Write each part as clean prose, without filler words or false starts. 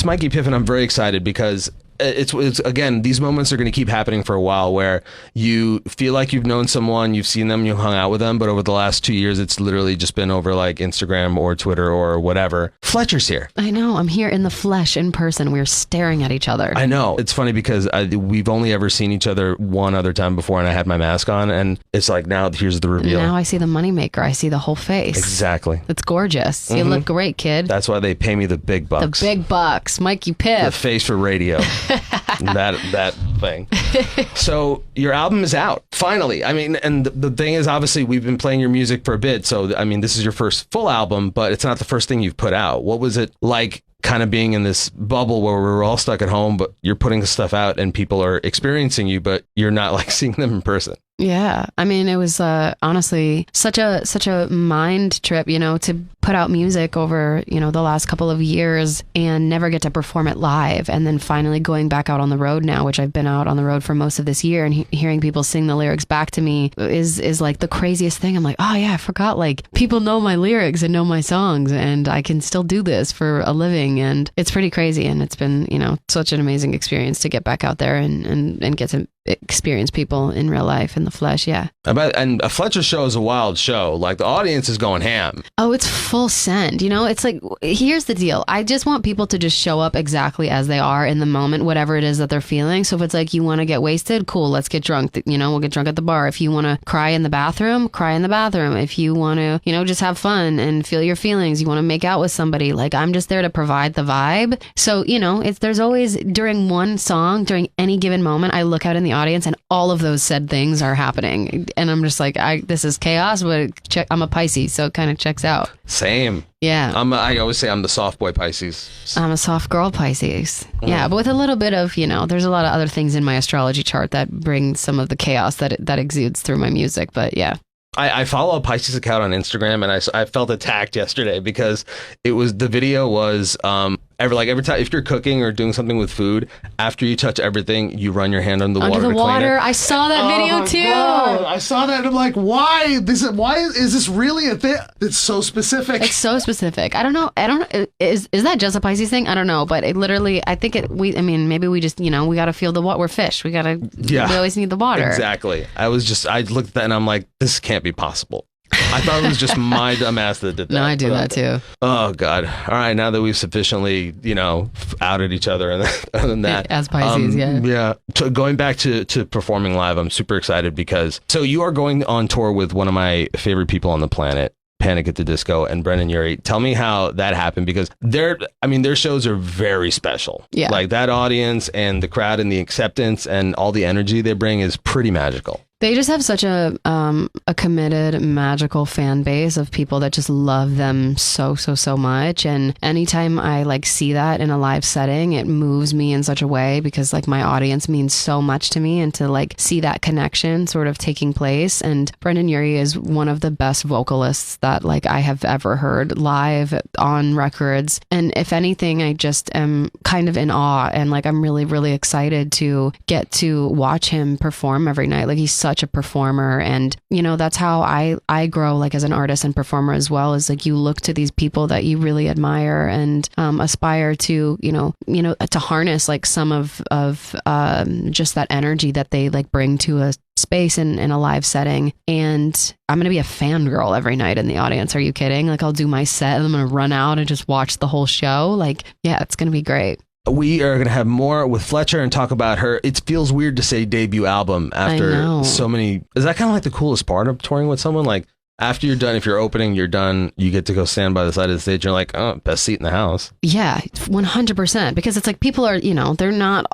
It's Mikey Piffin. I'm very excited because it's again, these moments are going to keep happening for a while where you feel like you've known someone, you've seen them, you hung out with them, but over the last 2 years, it's literally just been over like Instagram or Twitter or whatever. Fletcher's here. I know. I'm here in the flesh, in person. We're staring at each other. I know. It's funny because we've only ever seen each other one other time before, and I had my mask on, and it's like, now here's the reveal. Now I see the moneymaker. I see the whole face. Exactly. It's gorgeous. You look great, kid. That's why they pay me the big bucks. The big bucks. Mikey Piff. The face for radio. that thing. So your album is out finally. I mean, and the thing is, obviously we've been playing your music for a bit, so I mean, this is your first full album, but it's not the first thing you've put out. What was it like kind of being in this bubble where we're all stuck at home, but you're putting stuff out and people are experiencing you, but you're not like seeing them in person? Yeah. I mean, it was honestly such a mind trip, to put out music over, the last couple of years and never get to perform it live. And then finally going back out on the road now, which I've been out on the road for most of this year, and hearing people sing the lyrics back to me is like the craziest thing. I'm like, oh yeah, I forgot, like people know my lyrics and know my songs and I can still do this for a living. And it's pretty crazy. And it's been, such an amazing experience to get back out there and get to experience people in real life in the flesh. Yeah. And a Fletcher show is a wild show. Like the audience is going ham. Oh, it's full send. It's like, here's the deal. I just want people to just show up exactly as they are in the moment, whatever it is that they're feeling. So if it's like, you want to get wasted, cool, let's get drunk. We'll get drunk at the bar. If you want to cry in the bathroom, cry in the bathroom. If you want to, just have fun and feel your feelings, you want to make out with somebody, like I'm just there to provide the vibe. So, there's always during one song, during any given moment, I look out in the audience and all of those said things are happening. And I'm just like, this is chaos, but I'm a Pisces, so it kind of checks out. Same. Yeah. I always say I'm the soft boy Pisces. I'm a soft girl Pisces. Yeah, but with a little bit of, there's a lot of other things in my astrology chart that bring some of the chaos that exudes through my music. But yeah. I follow a Pisces account on Instagram, and I felt attacked yesterday because the video was every time if you're cooking or doing something with food, after you touch everything, you run your hand under the water to clean it. I saw that video too. God. I saw that and I'm like, why is this really a thing? It's so specific. It's so specific. I don't know. Is that just a Pisces thing? I don't know, but it literally, I think maybe we just, we got to feel the water. We're fish. We always need the water. Exactly. I looked at that and I'm like, this can't be possible. I thought it was just my dumb ass that did that. No, I do that too. Oh God. All right. Now that we've sufficiently, outed each other and other than that. As Pisces, yeah. Yeah. So going back to performing live, I'm super excited because, so you are going on tour with one of my favorite people on the planet, Panic at the Disco, and Brendan Urie. Tell me how that happened, because their shows are very special. Yeah. Like that audience and the crowd and the acceptance and all the energy they bring is pretty magical. They just have such a committed, magical fan base of people that just love them so much. And anytime I see that in a live setting, it moves me in such a way, because my audience means so much to me, and to see that connection sort of taking place. And Brendan Urie is one of the best vocalists that I have ever heard live on records. And if anything, I just am kind of in awe, and I'm really, really excited to get to watch him perform every night. He's such a performer, and that's how I grow as an artist and performer as well, is you look to these people that you really admire and aspire to to harness some of just that energy that they bring to a space in a live setting. And I'm gonna be a fangirl every night in the audience. Are you kidding? I'll do my set and I'm gonna run out and just watch the whole show. Yeah, it's gonna be great. We are going to have more with Fletcher and talk about her. It feels weird to say debut album after so many. Is that kind of the coolest part of touring with someone? After you're done, if you're opening, you're done, you get to go stand by the side of the stage. You're like, oh, best seat in the house. Yeah, 100%. Because it's people are, they're not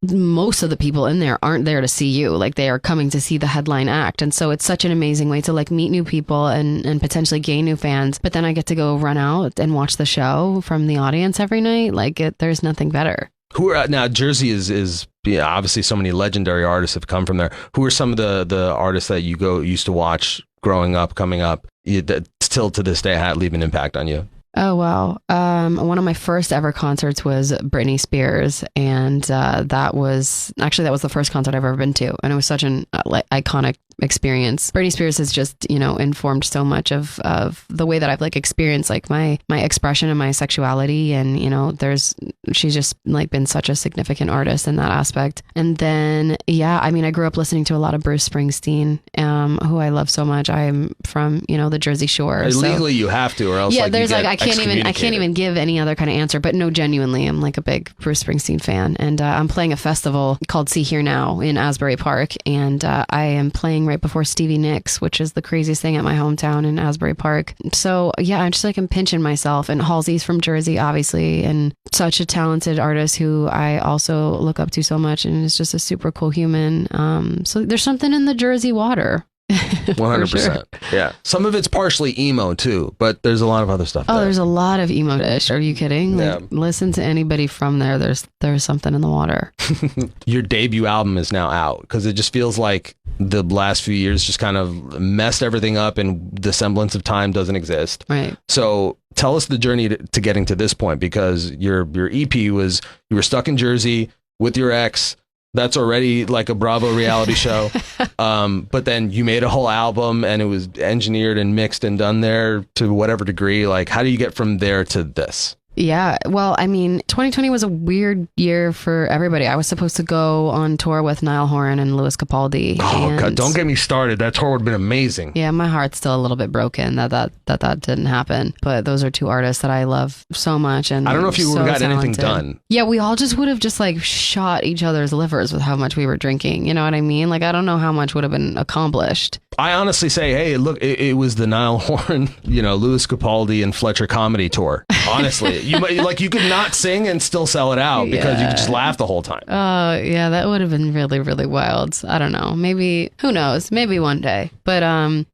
most of the people in there aren't there to see you. They are coming to see the headline act. And so it's such an amazing way to meet new people and potentially gain new fans. But then I get to go run out and watch the show from the audience every night. There's nothing better. Who are now? Jersey is obviously so many legendary artists have come from there. Who are some of the artists that you used to watch growing up, coming up, that still to this day leave an impact on you? Oh, wow. One of my first ever concerts was Britney Spears. And that was the first concert I've ever been to. And it was such an iconic experience. Britney Spears has just, informed so much of the way that I've like experienced like my expression and my sexuality. And, she's just like been such a significant artist in that aspect. And then, I grew up listening to a lot of Bruce Springsteen, who I love so much. I'm from, the Jersey Shore. Legally you have to, or else I can't even give any other kind of answer, but no, genuinely, I'm like a big Bruce Springsteen fan. And I'm playing a festival called See Here Now in Asbury Park. And I am playing right before Stevie Nicks, which is the craziest thing at my hometown in Asbury Park. So I'm just like, I'm pinching myself. And Halsey's from Jersey, obviously, and such a talented artist who I also look up to so much, and is just a super cool human. So there's something in the Jersey water. 100%. Sure. Yeah. Some of it's partially emo too, but there's a lot of other stuff. Oh, there's a lot of emo-ish. Are you kidding? Like, listen to anybody from there. There's something in the water. Your debut album is now out, because it just feels like the last few years just kind of messed everything up, and the semblance of time doesn't exist. Right. So tell us the journey to getting to this point, because your EP was, you were stuck in Jersey with your ex. That's already like a Bravo reality show. But then you made a whole album, and it was engineered and mixed and done there to whatever degree. Like, how do you get from there to this? Yeah. Well, 2020 was a weird year for everybody. I was supposed to go on tour with Niall Horan and Lewis Capaldi. Oh, God, don't get me started. That tour would have been amazing. Yeah, my heart's still a little bit broken that didn't happen. But those are two artists that I love so much. And I don't know if you would have got anything done. Yeah, we all just would have just like shot each other's livers with how much we were drinking. You know what I mean? Like, I don't know how much would have been accomplished. I honestly say, hey, look, it was the Niall Horan, Lewis Capaldi and FLETCHER comedy tour. Honestly, you could not sing and still sell it out, because you could just laugh the whole time. Oh, yeah, that would have been really, really wild. I don't know. Maybe, who knows? Maybe one day. But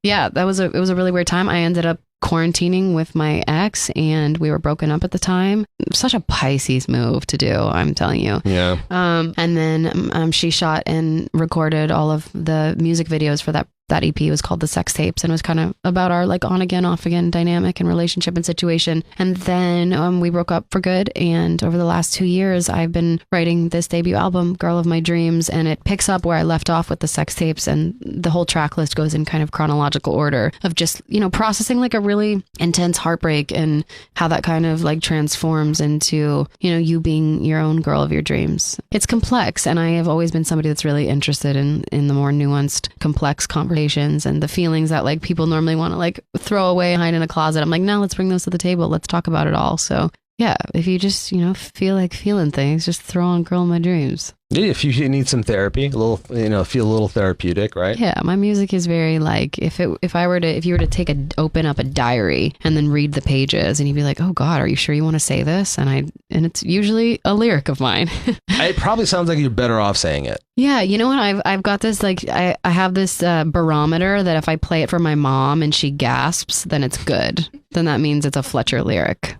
it was a really weird time. I ended up quarantining with my ex, and we were broken up at the time. Such a Pisces move to do, I'm telling you. Yeah. And then she shot and recorded all of the music videos for that EP. Was called The Sex Tapes, and it was kind of about our like on again, off again dynamic and relationship and situation. And then we broke up for good. And over the last 2 years, I've been writing this debut album, Girl of My Dreams, and it picks up where I left off with The Sex Tapes. And the whole track list goes in kind of chronological order of just, processing like a really intense heartbreak, and how that kind of like transforms into, you being your own girl of your dreams. It's complex. And I have always been somebody that's really interested in the more nuanced, complex conversations and the feelings that like people normally want to like throw away, hide in a closet. I'm like, no, let's bring those to the table. Let's talk about it all. So yeah, if you just, feel like feeling things, just throw on Girl of My Dreams. Yeah, if you need some therapy, a little, feel a little therapeutic, right? Yeah, my music is very like, if you were to open up a diary and then read the pages, and you'd be like, oh God, are you sure you want to say this? And it's usually a lyric of mine. It probably sounds like you're better off saying it. Yeah, you know what? I've got this like I have this barometer that if I play it for my mom and she gasps, then it's good. Then that means it's a FLETCHER lyric.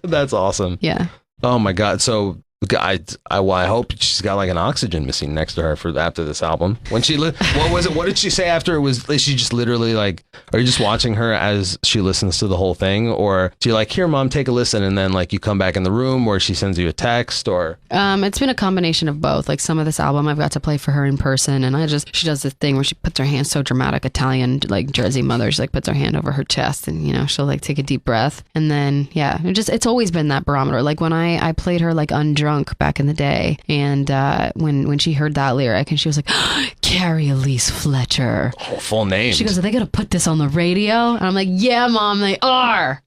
That's awesome. Yeah. Oh my God. So I hope she's got like an oxygen machine next to her for after this album. When she what was it? What did she say after it was? Is she just literally like, are you just watching her as she listens to the whole thing, or do you like, here, Mom, take a listen, and then like you come back in the room, or she sends you a text, or? It's been a combination of both. Like some of this album I've got to play for her in person, and she does this thing where she puts her hand, so dramatic Italian like Jersey mother, she like puts her hand over her chest, and she'll like take a deep breath, and then it's always been that barometer. Like when I played her like Undrunk back in the day, and when she heard that lyric, and she was like, Carrie Elise Fletcher. Oh, full name. She goes, are they gonna put this on the radio? And I'm like, yeah, Mom, they are.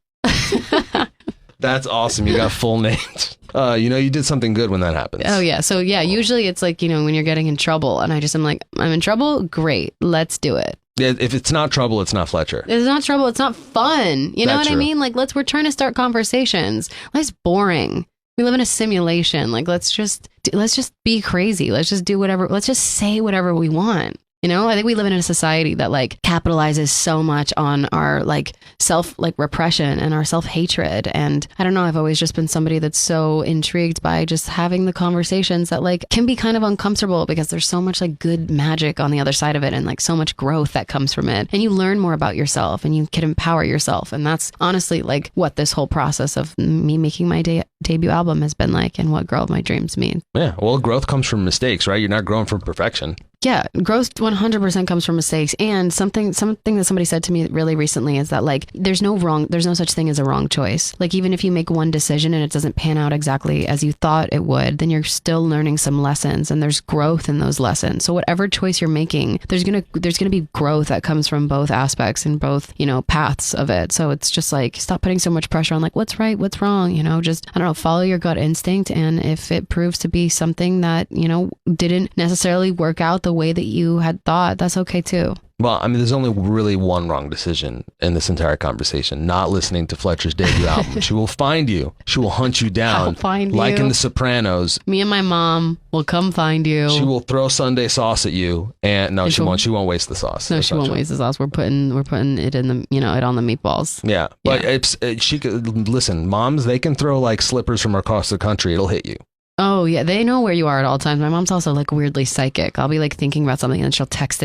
That's awesome. You got full names. You did something good when that happens. Oh yeah. So yeah, usually it's like, when you're getting in trouble, and I'm like, I'm in trouble? Great, let's do it. Yeah, if it's not trouble, it's not FLETCHER. It's not trouble, it's not fun. You know what I mean? Like, we're trying to start conversations. Life's boring. We live in a simulation. Like, let's just be crazy. Let's just do whatever. Let's just say whatever we want. I think we live in a society that like capitalizes so much on our like self like repression and our self-hatred. And I don't know, I've always just been somebody that's so intrigued by just having the conversations that like can be kind of uncomfortable, because there's so much like good magic on the other side of it, and like so much growth that comes from it. And you learn more about yourself, and you can empower yourself. And that's honestly like what this whole process of me making my debut album has been like, and what Girl of My Dreams means. Yeah. Well, growth comes from mistakes, right? You're not growing from perfection. Yeah, growth 100% comes from mistakes. And something that somebody said to me really recently is that like there's no such thing as a wrong choice. Like even if you make one decision and it doesn't pan out exactly as you thought it would, then you're still learning some lessons and there's growth in those lessons. So whatever choice you're making, there's gonna be growth that comes from both aspects and both, paths of it. So it's just like stop putting so much pressure on like what's right, what's wrong, just I don't know, follow your gut instinct, and if it proves to be something that, didn't necessarily work out the way that you had thought, that's okay too. Well, I mean, there's only really one wrong decision in this entire conversation: not listening to Fletcher's debut album. She will find you. She will hunt you down. I'll find like you. in The Sopranos. Me and my mom will come find you. She will throw Sunday sauce at you, and no, she won't. She won't waste the sauce. No, she won't waste the sauce. We're putting it in the it on the meatballs. Yeah, but she could listen. Moms, they can throw like slippers from across the country. It'll hit you. Oh yeah, they know where you are at all times. My mom's also like weirdly psychic. I'll be like thinking about something and she'll text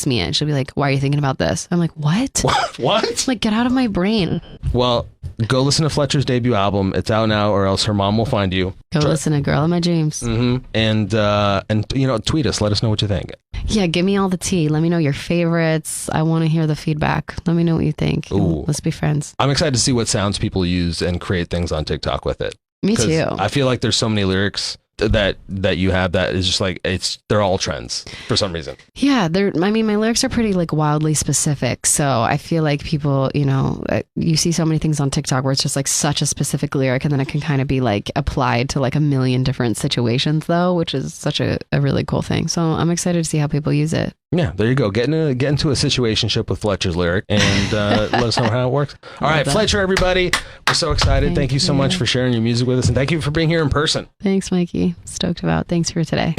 me and she'll be like, "Why are you thinking about this?" I'm like, "What? What? Like, get out of my brain." Well, go listen to Fletcher's debut album. It's out now, or else her mom will find you. Go listen to "Girl in My Dreams." Mm-hmm. And tweet us. Let us know what you think. Yeah, give me all the tea. Let me know your favorites. I want to hear the feedback. Let me know what you think. Ooh. Let's be friends. I'm excited to see what sounds people use and create things on TikTok with it. Me too. I feel like there's so many lyrics that you have that is just like they're all trends for some reason. Yeah, my lyrics are pretty like wildly specific. So I feel like people, you see so many things on TikTok where it's just like such a specific lyric and then it can kind of be like applied to like a million different situations though, which is such a really cool thing. So I'm excited to see how people use it. Yeah, there you go. Get into a situationship with Fletcher's lyric and let us know how it works. All right, Fletcher, everybody. We're so excited. Thank you so much for sharing your music with us, and thank you for being here in person. Thanks, Mikey. Stoked about. Thanks for today.